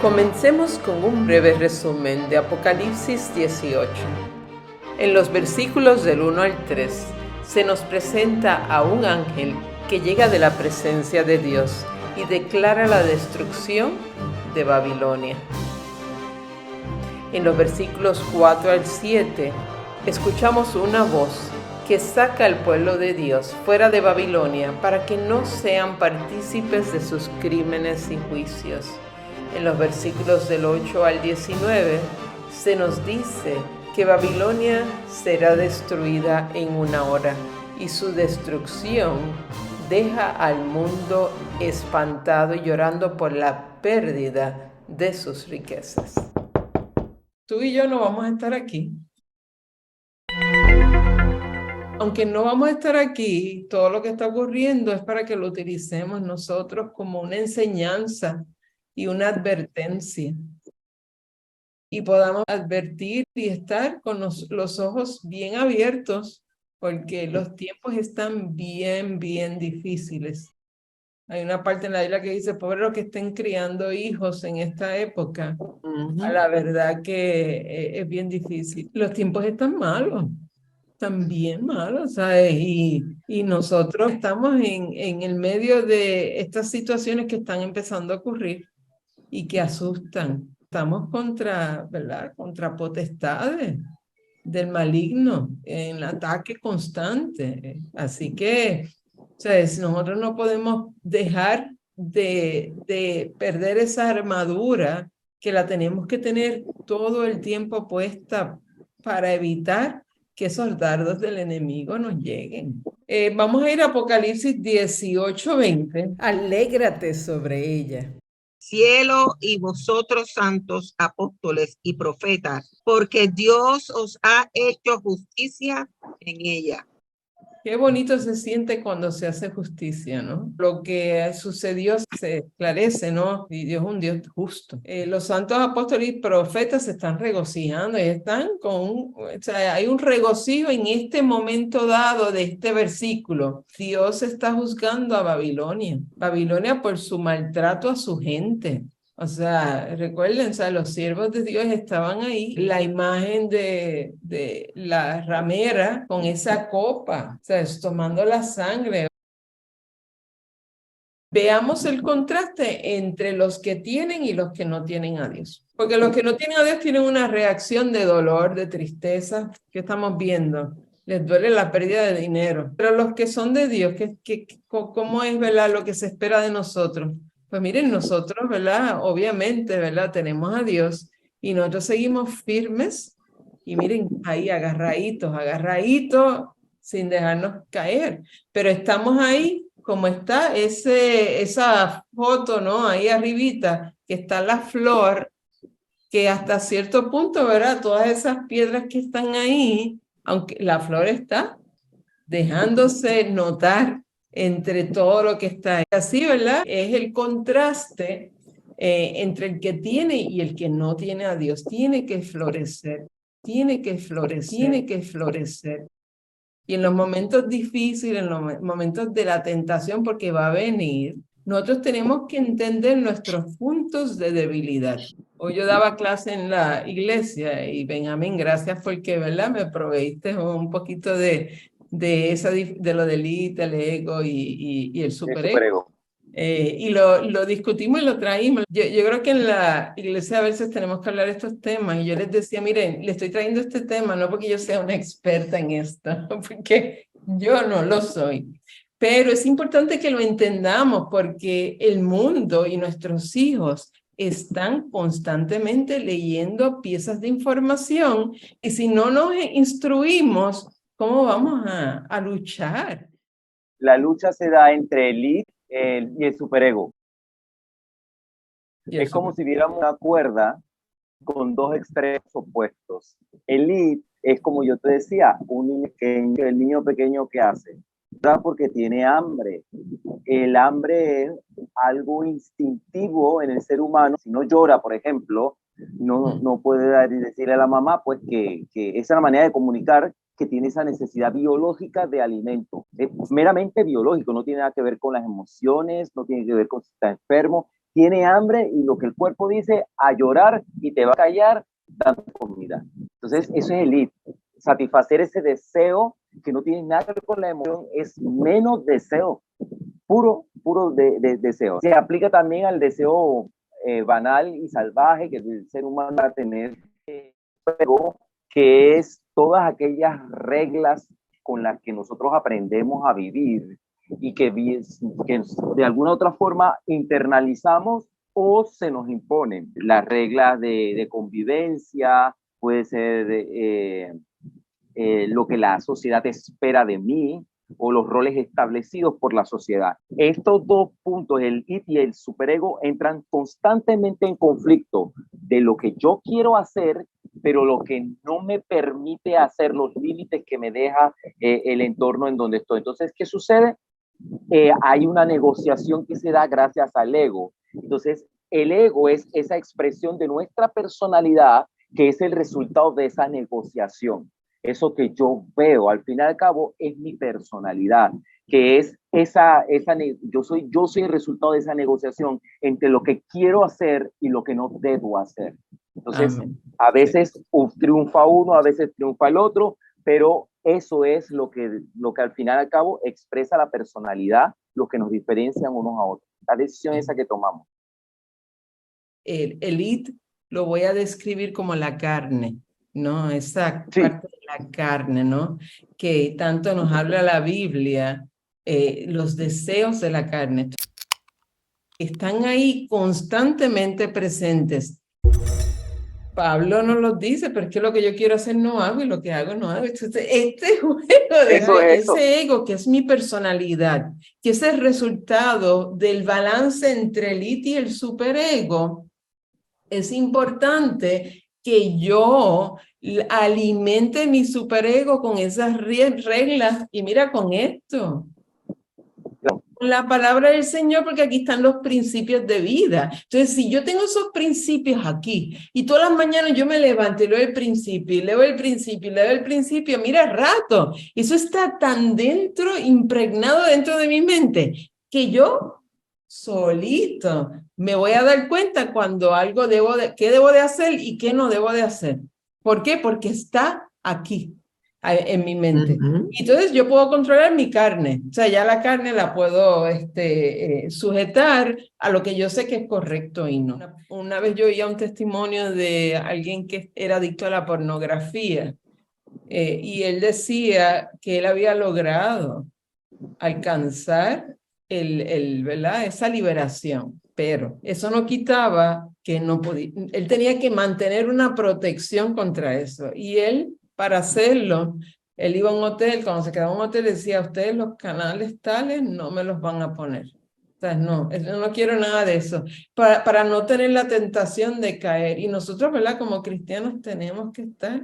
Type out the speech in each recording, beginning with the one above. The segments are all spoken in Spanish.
Comencemos con un breve resumen de Apocalipsis 18. En los versículos del 1 al 3 se nos presenta a un ángel que llega de la presencia de Dios y declara la destrucción de Babilonia. En los versículos 4 al 7 escuchamos una voz que saca al pueblo de Dios fuera de Babilonia para que no sean partícipes de sus crímenes y juicios. En los versículos del 8 al 19 se nos dice que Babilonia será destruida en una hora y su destrucción deja al mundo espantado y llorando por la pérdida de sus riquezas. Tú y yo no vamos a estar aquí. Aunque no vamos a estar aquí, todo lo que está ocurriendo es para que lo utilicemos nosotros como una enseñanza y una advertencia. Y podamos advertir y estar con los ojos bien abiertos, porque los tiempos están bien difíciles. Hay una parte en la Biblia que dice, pobre los que estén criando hijos en esta época. A la verdad que es bien difícil. Los tiempos están malos. También malos, ¿sabes? Y nosotros estamos en el medio de estas situaciones que están empezando a ocurrir y que asustan. Estamos contra, ¿verdad? Contra potestades del maligno, en ataque constante. Así que, ¿sabes? Nosotros no podemos dejar de perder esa armadura que la tenemos que tener todo el tiempo puesta para evitar que esos dardos del enemigo nos lleguen. Vamos a ir a Apocalipsis 18:20. Alégrate sobre ella. Cielo y vosotros santos apóstoles y profetas, porque Dios os ha hecho justicia en ella. Qué bonito se siente cuando se hace justicia, ¿no? Lo que sucedió se esclarece, ¿no? Y Dios es un Dios justo. Los santos apóstoles y profetas se están regocijando y están o sea, hay un regocijo en este momento dado de este versículo. Dios está juzgando a Babilonia. Babilonia por su maltrato a su gente. O sea, recuerden, o sea, los siervos de Dios estaban ahí, la imagen de la ramera con esa copa, o sea, tomando la sangre. Veamos el contraste entre los que tienen y los que no tienen a Dios. Porque los que no tienen a Dios tienen una reacción de dolor, de tristeza, que estamos viendo. Les duele la pérdida de dinero. Pero los que son de Dios, ¿cómo es, verdad, lo que se espera de nosotros? Pues miren, nosotros, ¿verdad? Obviamente, ¿verdad? Tenemos a Dios y nosotros seguimos firmes y miren, ahí agarraditos, sin dejarnos caer. Pero estamos ahí como está esa foto, ¿no? Ahí arribita, que está la flor, que hasta cierto punto, ¿verdad? Todas esas piedras que están ahí, aunque la flor está dejándose notar entre todo lo que está ahí. Así, ¿verdad? Es el contraste entre el que tiene y el que no tiene a Dios. Tiene que florecer, tiene que florecer. Y en los momentos difíciles, en los momentos de la tentación, porque va a venir, nosotros tenemos que entender nuestros puntos de debilidad. Hoy yo daba clase en la iglesia y Benjamín, gracias porque, ¿verdad? Me proveíste un poquito de lo del IT, el ego y el superego. Y lo discutimos y lo traímos. Yo creo que en la iglesia a veces tenemos que hablar de estos temas y yo les decía, miren, le estoy trayendo este tema no porque yo sea una experta en esto, porque yo no lo soy, pero es importante que lo entendamos porque el mundo y nuestros hijos están constantemente leyendo piezas de información y si no nos instruimos, ¿cómo vamos a luchar? La lucha se da entre el id y el superego. Es como si viéramos una cuerda con dos extremos opuestos. El id es, como yo te decía, el niño pequeño que hace, ¿verdad? Porque tiene hambre. El hambre es algo instintivo en el ser humano. Si no llora, por ejemplo, no puede decirle a la mamá pues que esa es la manera de comunicar que tiene esa necesidad biológica de alimento. Es meramente biológico, no tiene nada que ver con las emociones, no tiene que ver con si está enfermo, tiene hambre y lo que el cuerpo dice, a llorar y te va a callar dando comida. Entonces, eso es el IT. Satisfacer ese deseo que no tiene nada que ver con la emoción, es menos deseo, puro deseo. Se aplica también al deseo banal y salvaje que el ser humano va a tener, que es todas aquellas reglas con las que nosotros aprendemos a vivir y que de alguna u otra forma internalizamos o se nos imponen. Las reglas de convivencia, puede ser lo que la sociedad espera de mí o los roles establecidos por la sociedad. Estos dos puntos, el IT y el superego, entran constantemente en conflicto de lo que yo quiero hacer, pero lo que no me permite hacer, los límites que me deja el entorno en donde estoy. Entonces, ¿qué sucede? Hay una negociación que se da gracias al ego. Entonces, el ego es esa expresión de nuestra personalidad que es el resultado de esa negociación. Eso que yo veo, al fin y al cabo, es mi personalidad, que es yo soy el resultado de esa negociación entre lo que quiero hacer y lo que no debo hacer. Entonces, Amén. A veces triunfa uno, a veces triunfa el otro, pero eso es lo que al final y al cabo expresa la personalidad, lo que nos diferencian unos a otros. La decisión esa que tomamos. El IT lo voy a describir como la carne, ¿no? Esa parte de la carne, ¿no? Que tanto nos habla la Biblia, los deseos de la carne. Están ahí constantemente presentes. Pablo nos los dice, pero es que lo que yo quiero hacer no hago y lo que hago no hago. Entonces, este juego de ese ego que es mi personalidad, que es el resultado del balance entre el IT y el superego, es importante que yo alimente mi superego con esas reglas. Y mira, con esto, con la palabra del Señor, porque aquí están los principios de vida. Entonces, si yo tengo esos principios aquí, y todas las mañanas yo me levanto y leo el principio, y leo el principio, y leo el principio, mira, rato, eso está tan dentro, impregnado dentro de mi mente, que yo solito me voy a dar cuenta cuando algo qué debo de hacer y qué no debo de hacer. ¿Por qué? Porque está aquí, en mi mente. Entonces yo puedo controlar mi carne, o sea, ya la carne la puedo sujetar a lo que yo sé que es correcto y no. Una vez yo oía un testimonio de alguien que era adicto a la pornografía y él decía que él había logrado alcanzar ¿verdad? Esa liberación, pero eso no quitaba que no podía, él tenía que mantener una protección contra eso, y él, para hacerlo, él iba a un hotel, cuando se quedaba en un hotel decía, ustedes los canales tales no me los van a poner, o sea, no quiero nada de eso, para no tener la tentación de caer, y nosotros, ¿verdad? Como cristianos tenemos que estar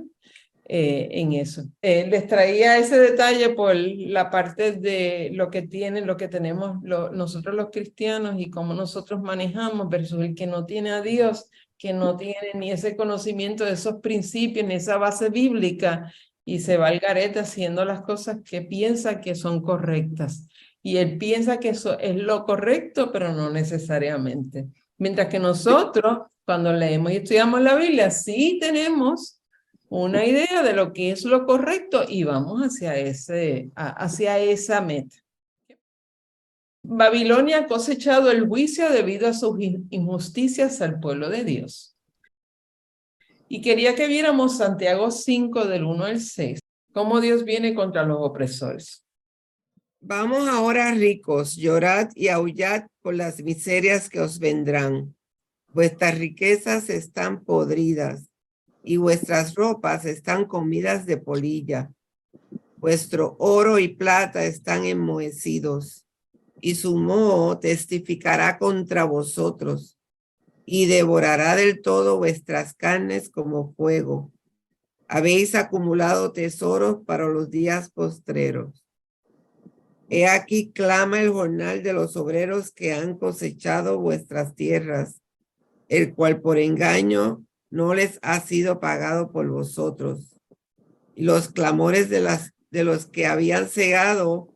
en eso. Les traía ese detalle por la parte de lo que tenemos nosotros los cristianos y cómo nosotros manejamos versus el que no tiene a Dios, que no tiene ni ese conocimiento de esos principios, ni esa base bíblica, y se va al garete haciendo las cosas que piensa que son correctas. Y él piensa que eso es lo correcto, pero no necesariamente. Mientras que nosotros, cuando leemos y estudiamos la Biblia, sí tenemos una idea de lo que es lo correcto y vamos hacia esa meta. Babilonia ha cosechado el juicio debido a sus injusticias al pueblo de Dios. Y quería que viéramos Santiago 5 del 1 al 6, cómo Dios viene contra los opresores. Vamos ahora, ricos, llorad y aullad por las miserias que os vendrán. Vuestras riquezas están podridas y vuestras ropas están comidas de polilla. Vuestro oro y plata están enmohecidos, y su moho testificará contra vosotros, y devorará del todo vuestras carnes como fuego. Habéis acumulado tesoros para los días postreros. He aquí clama el jornal de los obreros que han cosechado vuestras tierras, el cual por engaño no les ha sido pagado por vosotros. Y los clamores de los que habían cegado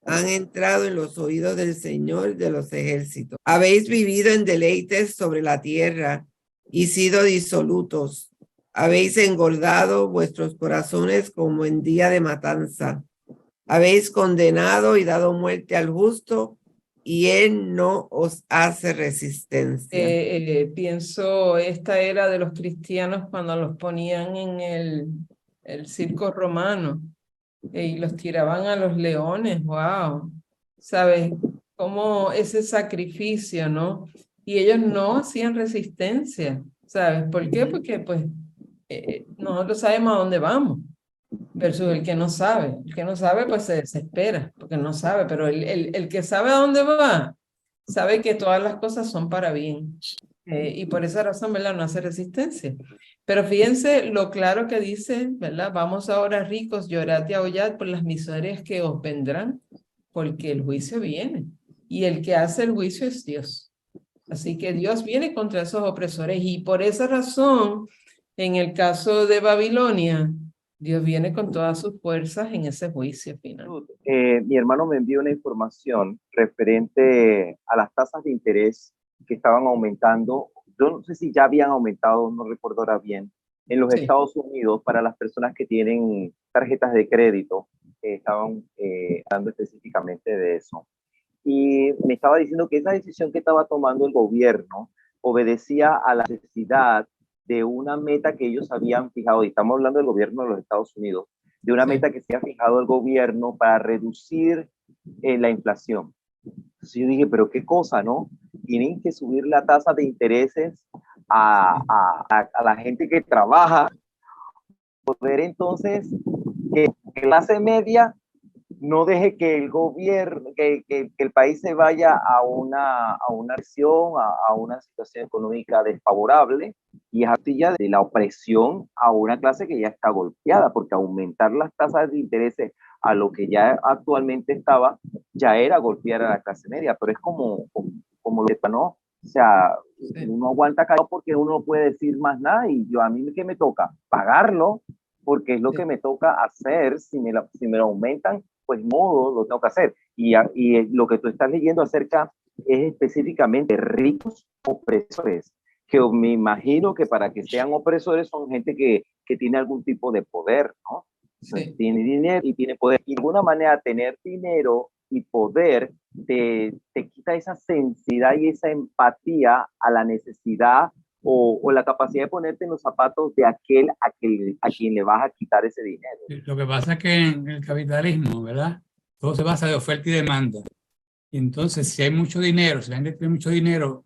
han entrado en los oídos del Señor de los ejércitos. Habéis vivido en deleites sobre la tierra y sido disolutos. Habéis engordado vuestros corazones como en día de matanza. Habéis condenado y dado muerte al justo, y él no os hace resistencia. Pienso, esta era de los cristianos cuando los ponían en el circo romano y los tiraban a los leones. Wow, ¿sabes? Como ese sacrificio, ¿no? Y ellos no hacían resistencia, ¿sabes? ¿Por qué? Porque pues nosotros sabemos a dónde vamos versus el que no sabe. El que no sabe pues se desespera porque no sabe, pero el que sabe a dónde va, sabe que todas las cosas son para bien. Y por esa razón, ¿verdad? No hace resistencia. Pero fíjense lo claro que dice, ¿verdad? Vamos ahora ricos, llorad y aullad por las miserias que os vendrán, porque el juicio viene. Y el que hace el juicio es Dios. Así que Dios viene contra esos opresores y por esa razón, en el caso de Babilonia, Dios viene con todas sus fuerzas en ese juicio final. Mi hermano me envió una información referente a las tasas de interés que estaban aumentando. Yo no sé si ya habían aumentado, no recuerdo ahora bien, en los Sí. Estados Unidos para las personas que tienen tarjetas de crédito. Estaban hablando específicamente de eso. Y me estaba diciendo que esa decisión que estaba tomando el gobierno obedecía a la necesidad de una meta que ellos habían fijado, y estamos hablando del gobierno de los Estados Unidos, de una Sí. meta que se ha fijado el gobierno para reducir la inflación. Entonces yo dije, pero qué cosa, ¿no? Tienen que subir la tasa de intereses a la gente que trabaja, poder entonces que clase media no deje que el gobierno, que el país se vaya a una recesión, a una situación económica desfavorable, y es así ya de la opresión a una clase que ya está golpeada, porque aumentar las tasas de intereses a lo que ya actualmente estaba, ya era golpear a la clase media, pero es como lo que ¿no? O sea, Sí. uno aguanta callado porque uno no puede decir más nada, y yo a mí ¿qué me toca? Pagarlo, porque es lo Sí. que me toca hacer. Si me lo aumentan, pues modo, lo tengo que hacer. Y lo que tú estás leyendo acerca es específicamente ricos opresores, que me imagino que para que sean opresores son gente que tiene algún tipo de poder, ¿no? Sí. Tiene dinero y tiene poder. Y de alguna manera tener dinero y poder te quita esa sensibilidad y esa empatía a la necesidad o la capacidad de ponerte en los zapatos de aquel a quien le vas a quitar ese dinero. Lo que pasa es que en el capitalismo, ¿verdad? Todo se basa de oferta y demanda. Y entonces, si hay mucho dinero, si la gente tiene mucho dinero,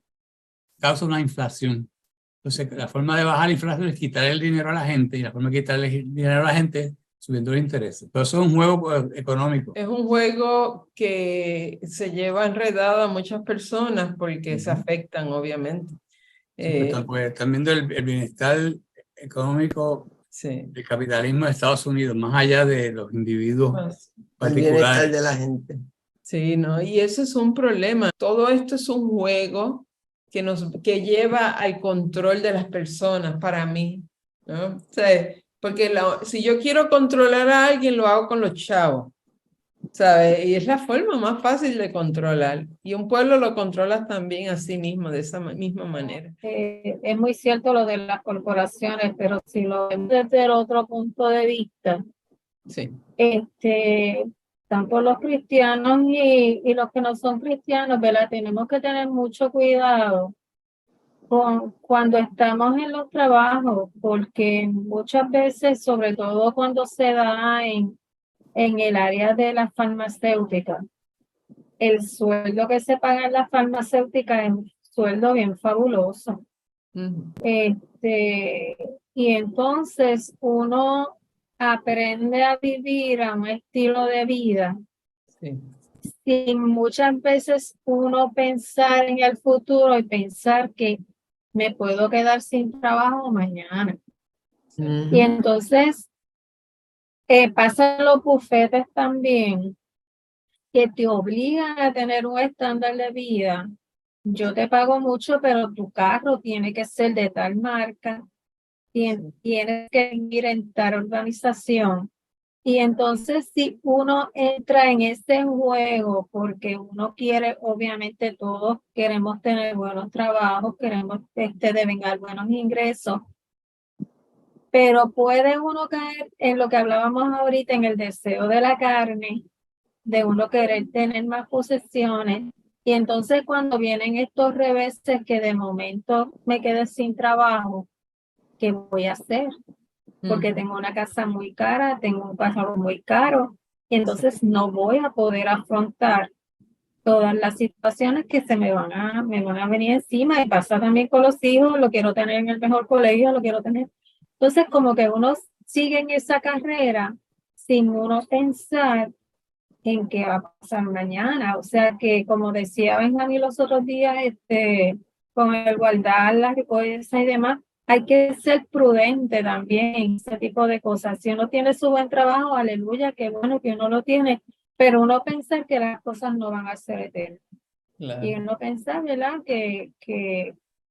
causa una inflación. Entonces, la forma de bajar la inflación es quitar el dinero a la gente, y la forma de quitarle el dinero a la gente es subiendo los intereses. Pero eso es un juego económico. Es un juego que se lleva enredado a muchas personas porque se afectan, obviamente. Pues, también el bienestar económico Sí. del capitalismo de Estados Unidos, más allá de los individuos Pues, El bienestar particulares. de la gente. sí, ¿no? Y ese es un problema. Todo esto es un juego que lleva al control de las personas, para mí, ¿no? O sea, porque si yo quiero controlar a alguien, lo hago con los chavos, ¿sabes? Y es la forma más fácil de controlar. Y un pueblo lo controlas también a sí mismo, de esa misma manera. Es muy cierto lo de las corporaciones, pero si lo vemos desde el otro punto de vista, Sí. tanto los cristianos y los que no son cristianos, ¿verdad? Tenemos que tener mucho cuidado cuando estamos en los trabajos, porque muchas veces, sobre todo cuando se da en el área de las farmacéuticas, el sueldo que se paga en las farmacéuticas es un sueldo bien fabuloso. Ujú. Y entonces uno aprende a vivir a un estilo de vida Sí. sin muchas veces uno pensar en el futuro y pensar que me puedo quedar sin trabajo mañana. Ujú. Y entonces pasan los bufetes también que te obligan a tener un estándar de vida. Yo te pago mucho, pero tu carro tiene que ser de tal marca, tienes que ir en tal organización. Y entonces si uno entra en ese juego, porque uno quiere, obviamente todos queremos tener buenos trabajos, queremos devengar buenos ingresos, pero puede uno caer en lo que hablábamos ahorita, en el deseo de la carne, de uno querer tener más posesiones. Y entonces cuando vienen estos reveses que de momento me quedé sin trabajo, ¿qué voy a hacer? Porque tengo una casa muy cara, tengo un carro muy caro, y entonces no voy a poder afrontar todas las situaciones que me van a venir encima. Y pasa también con los hijos, lo quiero tener en el mejor colegio, lo quiero tener. Entonces como que uno sigue en esa carrera sin uno pensar en qué va a pasar mañana. O sea que, como decía Benjamín los otros días, con el guardar la riqueza y demás, hay que ser prudente también en ese tipo de cosas. Si uno tiene su buen trabajo, aleluya, qué bueno que uno lo tiene, pero uno pensar que las cosas no van a ser eternas. Claro. Y uno pensar, ¿verdad? Que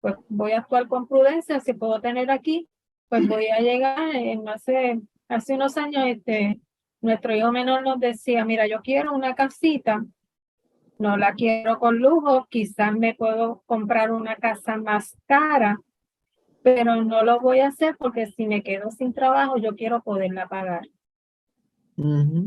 pues voy a actuar con prudencia, si puedo tener aquí, pues voy a llegar. Hace unos años, nuestro hijo menor nos decía, mira, yo quiero una casita, no la quiero con lujo, quizás me puedo comprar una casa más cara, pero no lo voy a hacer porque si me quedo sin trabajo, yo quiero poderla pagar.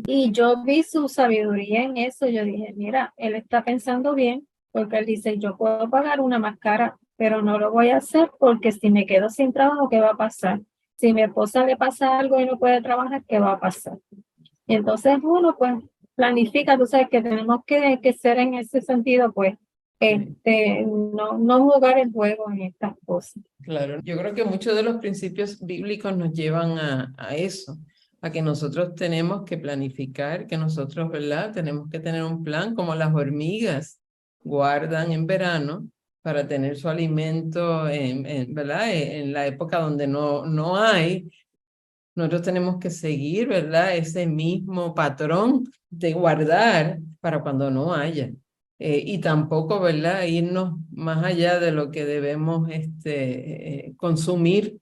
Y yo vi su sabiduría en eso. Yo dije, mira, él está pensando bien, porque él dice, yo puedo pagar una más cara, pero no lo voy a hacer porque si me quedo sin trabajo, ¿qué va a pasar? Si a mi esposa le pasa algo y no puede trabajar, ¿qué va a pasar? Y entonces uno pues planifica. Tú sabes que tenemos que ser en ese sentido, pues, no jugar el juego en estas cosas. Claro, yo creo que muchos de los principios bíblicos nos llevan a eso, a que nosotros tenemos que planificar, que nosotros, ¿verdad? Tenemos que tener un plan, como las hormigas guardan en verano para tener su alimento, ¿verdad? En la época donde no hay. Nosotros tenemos que seguir, ¿verdad? Ese mismo patrón de guardar para cuando no haya. Y tampoco, ¿verdad? Irnos más allá de lo que debemos consumir,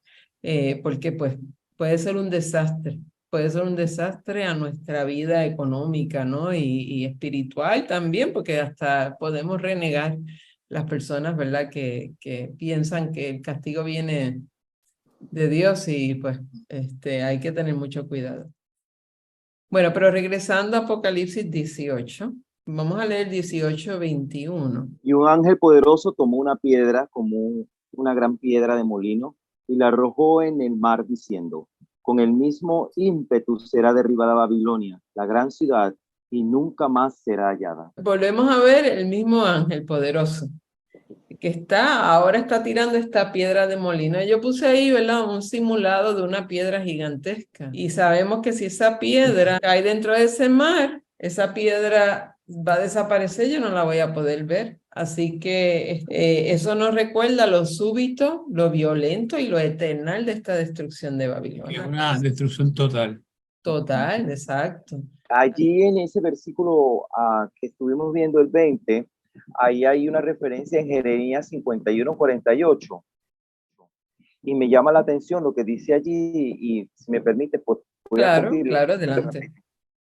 porque pues puede ser un desastre. Puede ser un desastre a nuestra vida económica, ¿no? Y espiritual también, porque hasta podemos renegar las personas, ¿verdad? Que piensan que el castigo viene de Dios y pues hay que tener mucho cuidado. Bueno, pero regresando a Apocalipsis 18, vamos a leer 18:21. Y un ángel poderoso tomó una piedra como una gran piedra de molino y la arrojó en el mar diciendo, con el mismo ímpetu será derribada Babilonia, la gran ciudad, y nunca más será hallada. Volvemos a ver el mismo ángel poderoso que ahora está tirando esta piedra de molino. Yo puse ahí, ¿verdad? Un simulado de una piedra gigantesca. Y sabemos que si esa piedra cae dentro de ese mar, esa piedra va a desaparecer, yo no la voy a poder ver. Así que eso nos recuerda lo súbito, lo violento y lo eternal de esta destrucción de Es Babilonia. una destrucción total. Total, exacto. Allí en ese versículo que estuvimos viendo, el 20, ahí hay una referencia en Jeremías 51:48. Y me llama la atención lo que dice allí, y si me permite, pues voy a compartirlo. Claro, adelante.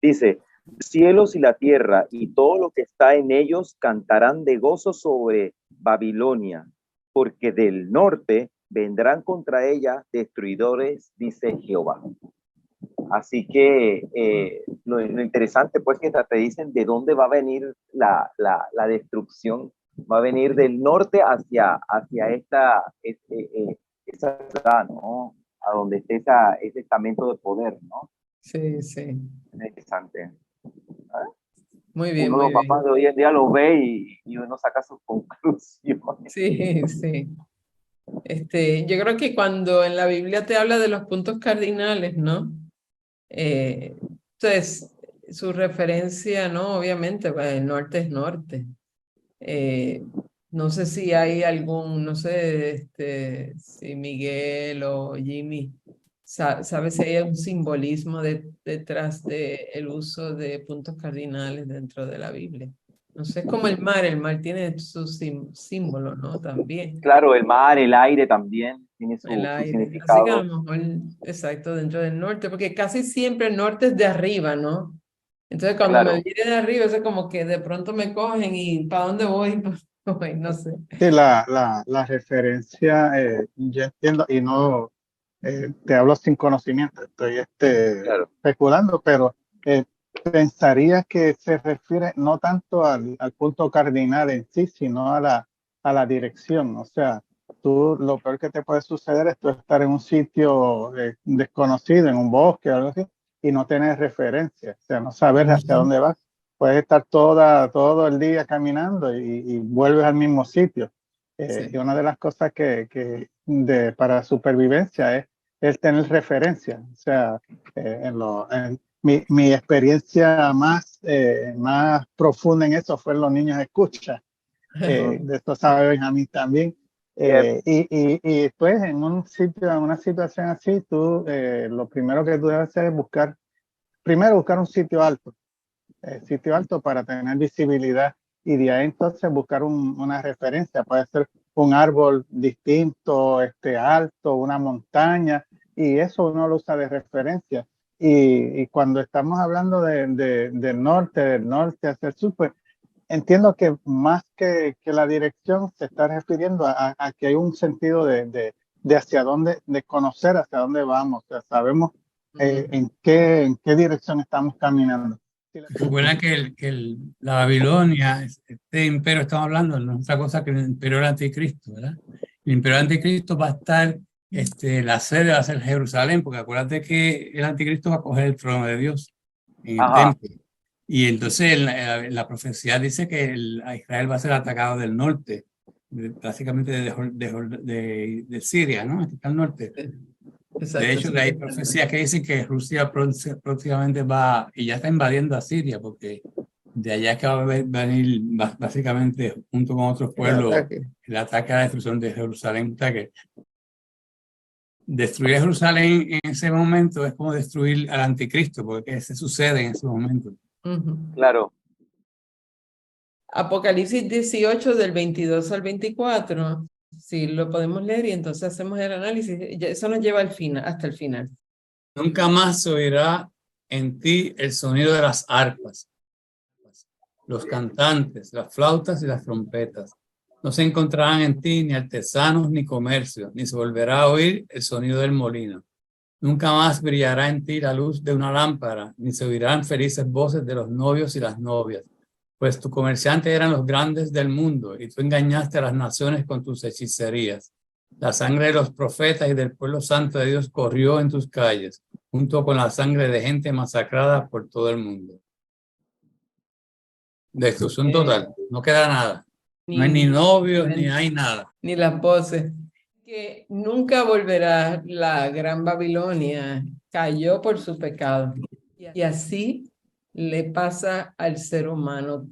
Dice, cielos y la tierra y todo lo que está en ellos cantarán de gozo sobre Babilonia, porque del norte vendrán contra ella destruidores, dice Jehová. Así que lo interesante pues que te dicen de dónde va a venir la destrucción. Va a venir del norte hacia esa ciudad, ¿no? A donde esté ese estamento de poder, ¿no? Sí, sí. Interesante. Muy bien, Uno muy los papás bien. de hoy en día lo ve y uno saca sus conclusiones. Sí, sí. Yo creo que cuando en la Biblia te habla de los puntos cardinales, ¿no? Entonces, su referencia, ¿no? Obviamente, pues, el norte es norte. No sé si hay algún, no sé, si Miguel o Jimmy sabe si hay un simbolismo detrás del uso de puntos cardinales dentro de la Biblia. No sé, es como el mar tiene su símbolo, ¿no? También, Claro, el mar, el aire también tiene el su aire. Así que a significado. lo mejor, exacto, dentro del norte, porque casi siempre el norte es de arriba, ¿no? Entonces cuando me Claro, viene de arriba, eso es como que de pronto me cogen y ¿para dónde voy? Voy, no sé. Sí, la referencia, yo entiendo, y no te hablo sin conocimiento, estoy claro. especulando, pero pensaría que se refiere no tanto al punto cardinal en sí, sino a la dirección. O sea, tú lo peor que te puede suceder es tú estar en un sitio desconocido, en un bosque o algo así, y no tener referencia, o sea, no saber hacia dónde vas. Puedes estar todo el día caminando y vuelves al mismo sitio. Sí, Y una de las cosas para supervivencia es tener referencia. O sea, mi experiencia más profunda en eso fue en los niños escucha. De esto sabe Benjamín también. Yep. Y pues en un sitio, en una situación así, lo primero que tú debes hacer es primero buscar un sitio alto para tener visibilidad y de ahí entonces buscar una referencia. Puede ser un árbol distinto, alto, una montaña, y eso uno lo usa de referencia. Y cuando estamos hablando del norte hacia el sur, pues entiendo que más que la dirección se está refiriendo a que hay un sentido de hacia dónde, de conocer hacia dónde vamos. O sea, sabemos en qué dirección estamos caminando. Recuerda que, la Babilonia, este imperio estamos hablando, no es otra cosa que el imperio del anticristo, ¿verdad? El imperio del anticristo va a estar, la sede va a ser Jerusalén, porque acuérdate que el anticristo va a coger el trono de Dios en el Ajá. templo. Y entonces la profecía dice que a Israel va a ser atacado del norte, básicamente de Siria, ¿no? Está al norte. De exacto. hecho, hay profecías que dicen que Rusia próximamente va, y ya está invadiendo a Siria, porque de allá es que va a venir básicamente, junto con otros El pueblos, ataque. el ataque a la destrucción de Jerusalén. O sea que destruir Jerusalén en ese momento es como destruir al anticristo, porque se sucede en ese momento. Claro. Apocalipsis 18 del 22 al 24. Sí, lo podemos leer y entonces hacemos el análisis. Eso nos lleva al final, hasta el final. Nunca más se oirá en ti el sonido de las arpas, los cantantes, las flautas y las trompetas. No se encontrarán en ti ni artesanos ni comercio, ni se volverá a oír el sonido del molino. Nunca más brillará en ti la luz de una lámpara, ni se oirán felices voces de los novios y las novias, pues tus comerciantes eran los grandes del mundo y tú engañaste a las naciones con tus hechicerías. La sangre de los profetas y del pueblo santo de Dios corrió en tus calles, junto con la sangre de gente masacrada por todo el mundo. Destrucción total, no queda nada. No hay ni novios, ni hay nada. Ni las voces. Que nunca volverá la gran Babilonia. Cayó por su pecado. Y así le pasa al ser humano.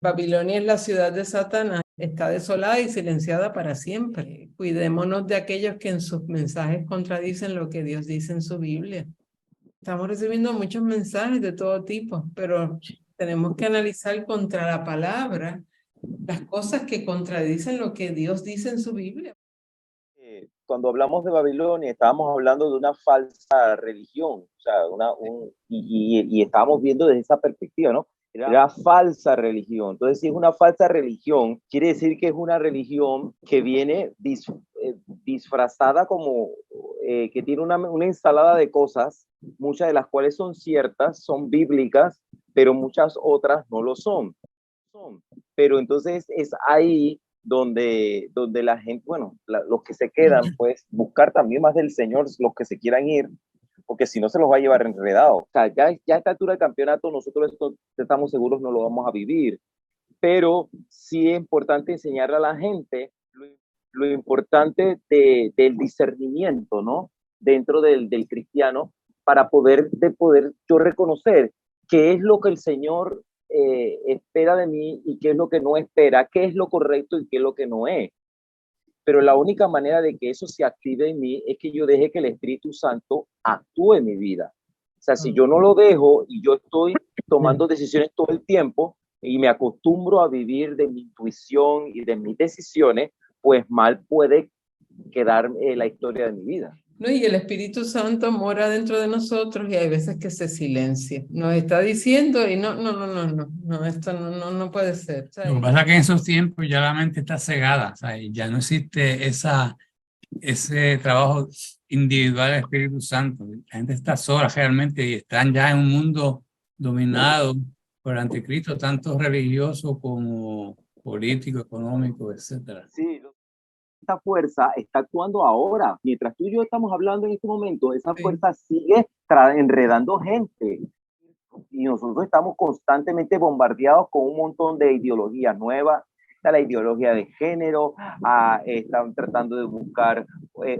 Babilonia es la ciudad de Satanás. Está desolada y silenciada para siempre. Cuidémonos de aquellos que en sus mensajes contradicen lo que Dios dice en su Biblia. Estamos recibiendo muchos mensajes de todo tipo, pero tenemos que analizar contra la palabra las cosas que contradicen lo que Dios dice en su Biblia. Cuando hablamos de Babilonia, estábamos hablando de una falsa religión, o sea, y estábamos viendo desde esa perspectiva, ¿no? Era falsa religión. Entonces, si es una falsa religión, quiere decir que es una religión que viene disfrazada como que tiene una ensalada de cosas, muchas de las cuales son ciertas, son bíblicas, pero muchas otras no lo son. Pero entonces es ahí donde la gente, bueno, los que se quedan, pues buscar también más del Señor, los que se quieran ir, porque si no se los va a llevar enredados. O sea, ya a esta altura del campeonato nosotros estamos seguros no lo vamos a vivir, pero sí es importante enseñarle a la gente lo importante del discernimiento, ¿no? Dentro del cristiano, para poder yo reconocer qué es lo que el Señor espera de mí y qué es lo que no espera, qué es lo correcto y qué es lo que no es. Pero la única manera de que eso se active en mí es que yo deje que el Espíritu Santo actúe en mi vida. O sea, si yo no lo dejo y yo estoy tomando decisiones todo el tiempo, y me acostumbro a vivir de mi intuición y de mis decisiones, pues mal puede quedar la historia de mi vida. No, y el Espíritu Santo mora dentro de nosotros y hay veces que se silencia. Nos está diciendo y no, esto no puede ser. O sea, Lo que pasa es que en esos tiempos ya la mente está cegada, o sea, y ya no existe ese trabajo individual del Espíritu Santo. La gente está sola realmente y están ya en un mundo dominado por el anticristo, tanto religioso como político, económico, etcétera. Sí, esta fuerza está actuando ahora. Mientras tú y yo estamos hablando en este momento, esa Sí. fuerza sigue enredando gente. Y nosotros estamos constantemente bombardeados con un montón de ideologías nuevas. Está la ideología de género, están tratando de buscar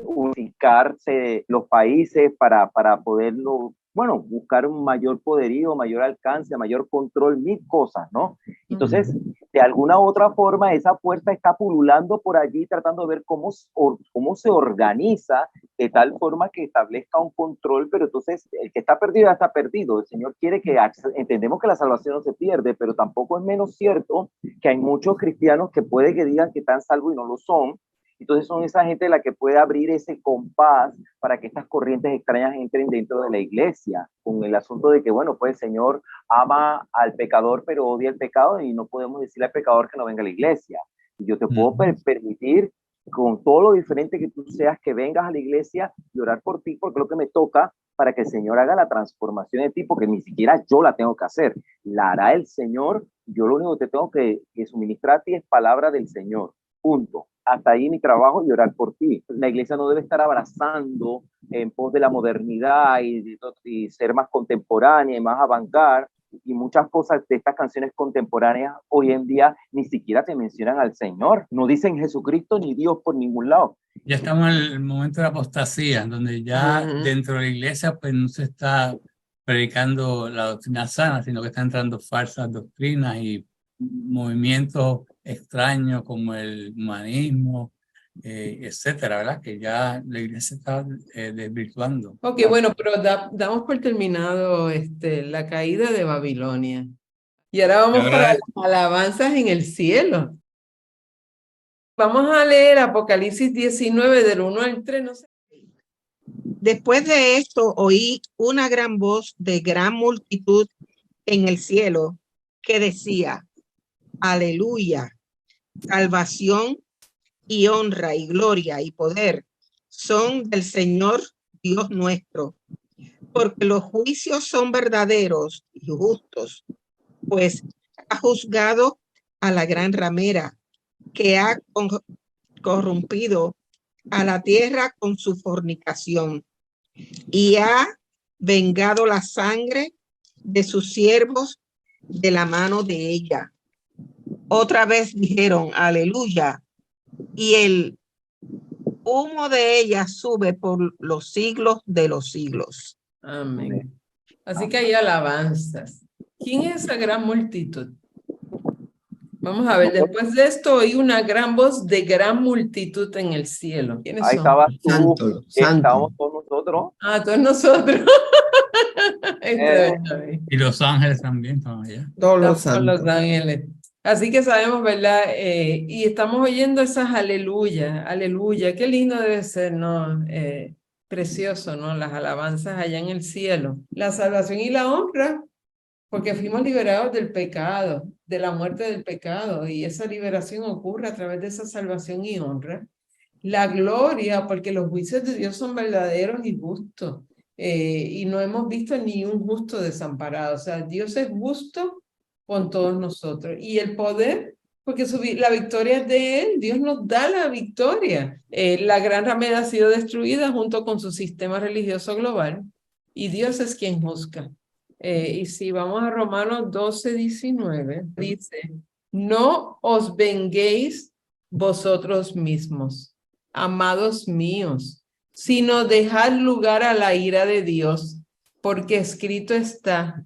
unificarse los países para poderlo, bueno, buscar un mayor poderío, mayor alcance, mayor control, mil cosas, ¿no? Entonces, de alguna u otra forma, esa fuerza está pululando por allí, tratando de ver cómo se organiza de tal forma que establezca un control, pero entonces el que está perdido ya está perdido. El Señor quiere que, entendemos que la salvación no se pierde, pero tampoco es menos cierto que hay muchos cristianos que puede que digan que están salvos y no lo son. Entonces son esa gente la que puede abrir ese compás para que estas corrientes extrañas entren dentro de la iglesia, con el asunto de que, bueno, pues el Señor ama al pecador, pero odia el pecado y no podemos decirle al pecador que no venga a la iglesia. Y yo te puedo permitir, con todo lo diferente que tú seas, que vengas a la iglesia y orar por ti, porque es lo que me toca para que el Señor haga la transformación de ti, porque ni siquiera yo la tengo que hacer, la hará el Señor. Yo lo único que te tengo que suministrar a ti es palabra del Señor, punto. Hasta ahí mi trabajo y orar por ti. La iglesia no debe estar abrazando en pos de la modernidad y ser más contemporánea y más avant-garde, y muchas cosas de estas canciones contemporáneas hoy en día ni siquiera te mencionan al Señor, no dicen Jesucristo ni Dios por ningún lado. Ya estamos en el momento de la apostasía, donde ya dentro de la iglesia pues no se está predicando la doctrina sana, sino que están entrando falsas doctrinas y movimientos extraños como el humanismo, etcétera, ¿verdad? Que ya la iglesia está desvirtuando. Ok, bueno, pero damos por terminado la caída de Babilonia. Y ahora vamos para las alabanzas en el cielo. Vamos a leer Apocalipsis 19 del 1 al 3, no sé. Después de esto oí una gran voz de gran multitud en el cielo que decía: Aleluya, salvación y honra y gloria y poder son del Señor Dios nuestro, porque los juicios son verdaderos y justos, pues ha juzgado a la gran ramera que ha corrompido a la tierra con su fornicación y ha vengado la sangre de sus siervos de la mano de ella. Otra vez dijeron aleluya, y el humo de ella sube por los siglos de los siglos. Amén. Así que hay alabanzas. ¿Quién es esa gran multitud? Vamos a ver, después de esto oí una gran voz de gran multitud en el cielo. ¿Quiénes Ahí son? estabas tú, Santo. estábamos todos nosotros. Todos nosotros. Y los ángeles también están allá. Todos los Estamos con los santos. ángeles. Así que sabemos, ¿verdad? Y estamos oyendo esas aleluya, aleluya. Qué lindo debe ser, ¿no? Precioso, ¿no? Las alabanzas allá en el cielo. La salvación y la honra, porque fuimos liberados del pecado, de la muerte del pecado, y esa liberación ocurre a través de esa salvación y honra. La gloria, porque los juicios de Dios son verdaderos y justos, y no hemos visto ni un justo desamparado. O sea, Dios es justo con todos nosotros. Y el poder, porque la victoria es de Él, Dios nos da la victoria. La gran ramera ha sido destruida junto con su sistema religioso global, y Dios es quien juzga. Y si vamos a Romanos 12:19, dice: no os venguéis vosotros mismos, amados míos, sino dejad lugar a la ira de Dios, porque escrito está: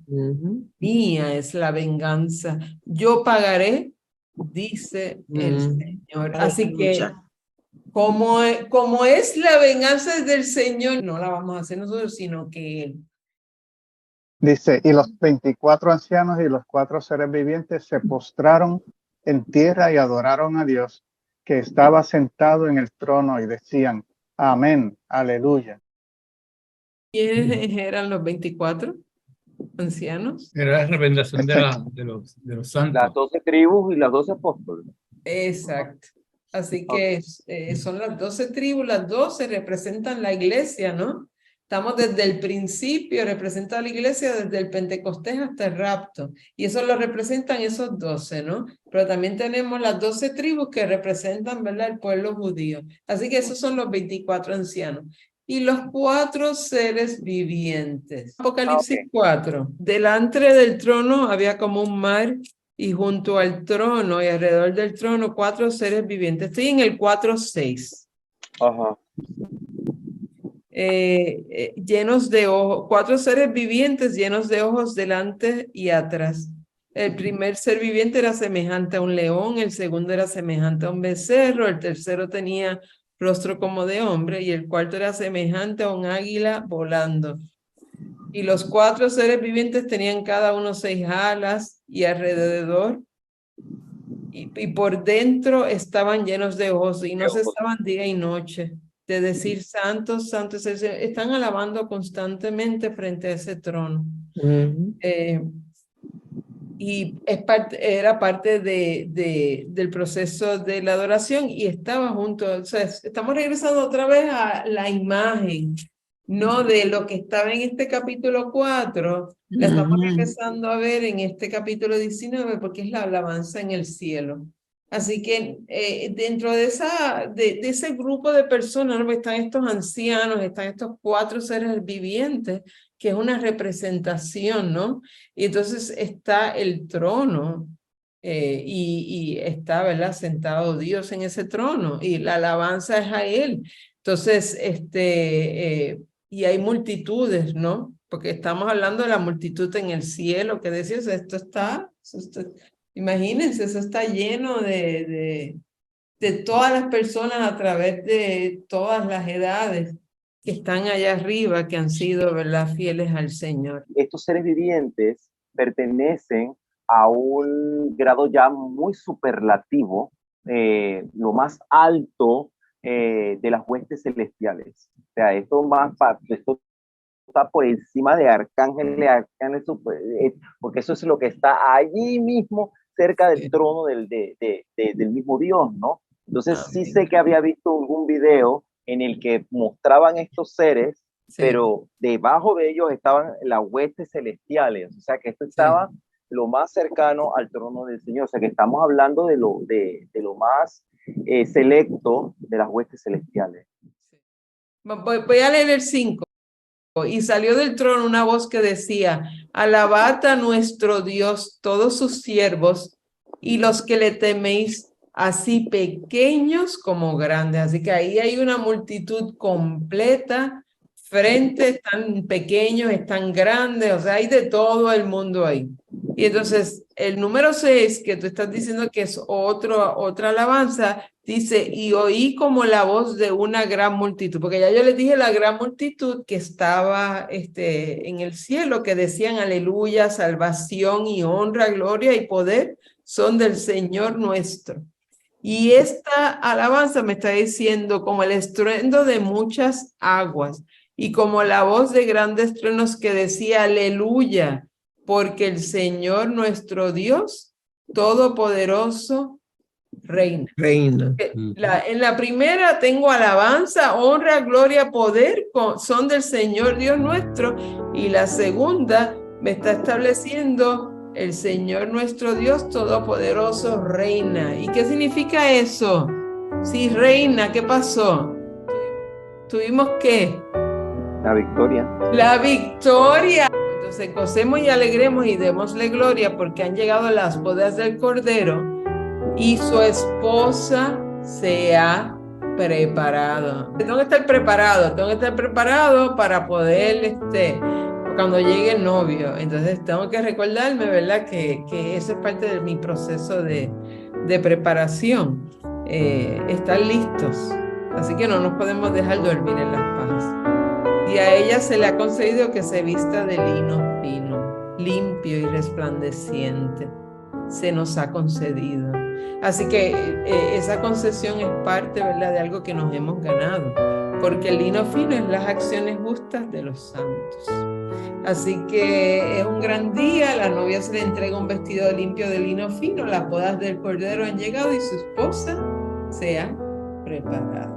mía es la venganza, yo pagaré, dice el Señor. Así que como es la venganza del Señor, no la vamos a hacer nosotros, sino que Él. Dice, y los 24 ancianos y los 4 seres vivientes se postraron en tierra y adoraron a Dios, que estaba sentado en el trono, y decían, amén, aleluya. ¿Quiénes eran los 24 ancianos? Era la representación de los santos. Las 12 tribus y las 12 apóstoles. Exacto. Así que son las 12 tribus, las 12 representan la iglesia, ¿no? Estamos desde el principio, representa la iglesia desde el Pentecostés hasta el rapto. Y eso lo representan esos 12, ¿no? Pero también tenemos las 12 tribus que representan, ¿verdad?, el pueblo judío. Así que esos son los 24 ancianos. Y los 4 seres vivientes. Apocalipsis 4. Delante del trono había como un mar, y junto al trono y alrededor del trono 4 seres vivientes. Estoy en el 4:6. Ajá. Llenos de ojos, 4 seres vivientes llenos de ojos delante y atrás. El primer ser viviente era semejante a un león, el segundo era semejante a un becerro, el tercero tenía rostro como de hombre y el cuarto era semejante a un águila volando. Y los 4 seres vivientes tenían cada uno 6 alas y alrededor y por dentro estaban llenos de ojos y no cesaban día y noche de decir santos, santos. Están alabando constantemente frente a ese trono. Y era parte del proceso de la adoración y estaba junto. O sea, estamos regresando otra vez a la imagen, no de lo que estaba en este capítulo 4, la estamos empezando a ver en este capítulo 19 porque es la alabanza en el cielo. Así que dentro de ese grupo de personas, ¿no?, están estos ancianos, están estos 4 seres vivientes, que es una representación, ¿no? Y entonces está el trono y está, ¿verdad?, sentado Dios en ese trono y la alabanza es a Él. Entonces, y hay multitudes, ¿no? Porque estamos hablando de la multitud en el cielo, que decías, imagínense, eso está lleno de todas las personas a través de todas las edades que están allá arriba, que han sido, ¿verdad?, fieles al Señor. Estos seres vivientes pertenecen a un grado ya muy superlativo, lo más alto de las huestes celestiales. O sea, esto está por encima de arcángeles, porque eso es lo que está allí mismo, cerca del trono del mismo Dios, ¿no? Entonces sí sé que había visto algún video en el que mostraban estos seres, pero debajo de ellos estaban las huestes celestiales, o sea que esto estaba lo más cercano al trono del Señor, o sea que estamos hablando de lo más selecto de las huestes celestiales. Voy a leer el 5. Y salió del trono una voz que decía, alabad a nuestro Dios todos sus siervos y los que le teméis, así pequeños como grandes. Así que ahí hay una multitud completa, están pequeños, están grandes, o sea, hay de todo el mundo ahí. Y entonces el número 6, que tú estás diciendo que es otra alabanza, dice, y oí como la voz de una gran multitud, porque ya yo les dije la gran multitud que estaba en el cielo, que decían aleluya, salvación y honra, gloria y poder son del Señor nuestro. Y esta alabanza me está diciendo como el estruendo de muchas aguas y como la voz de grandes truenos que decía aleluya, porque el Señor nuestro Dios todopoderoso reina. En la primera tengo alabanza, honra, gloria, poder, son del Señor Dios nuestro. Y la segunda me está estableciendo el Señor nuestro Dios todopoderoso reina. ¿Y qué significa eso? Si reina, ¿qué pasó? ¿Tuvimos qué? La victoria. La victoria. Entonces gocemos y alegremos y démosle gloria porque han llegado las bodas del Cordero y su esposa se ha preparado. Tengo que estar preparado para poder, cuando llegue el novio. Entonces tengo que recordarme, ¿verdad?, que eso es parte de mi proceso de preparación. Estar listos. Así que no nos podemos dejar dormir en las pajas. Y a ella se le ha concedido que se vista de lino fino. limpio y resplandeciente se nos ha concedido. Así que esa concesión es parte, ¿verdad?, de algo que nos hemos ganado, porque el lino fino es las acciones justas de los santos. Así que es un gran día, la novia se le entrega un vestido limpio de lino fino, las bodas del Cordero han llegado y su esposa se ha preparado.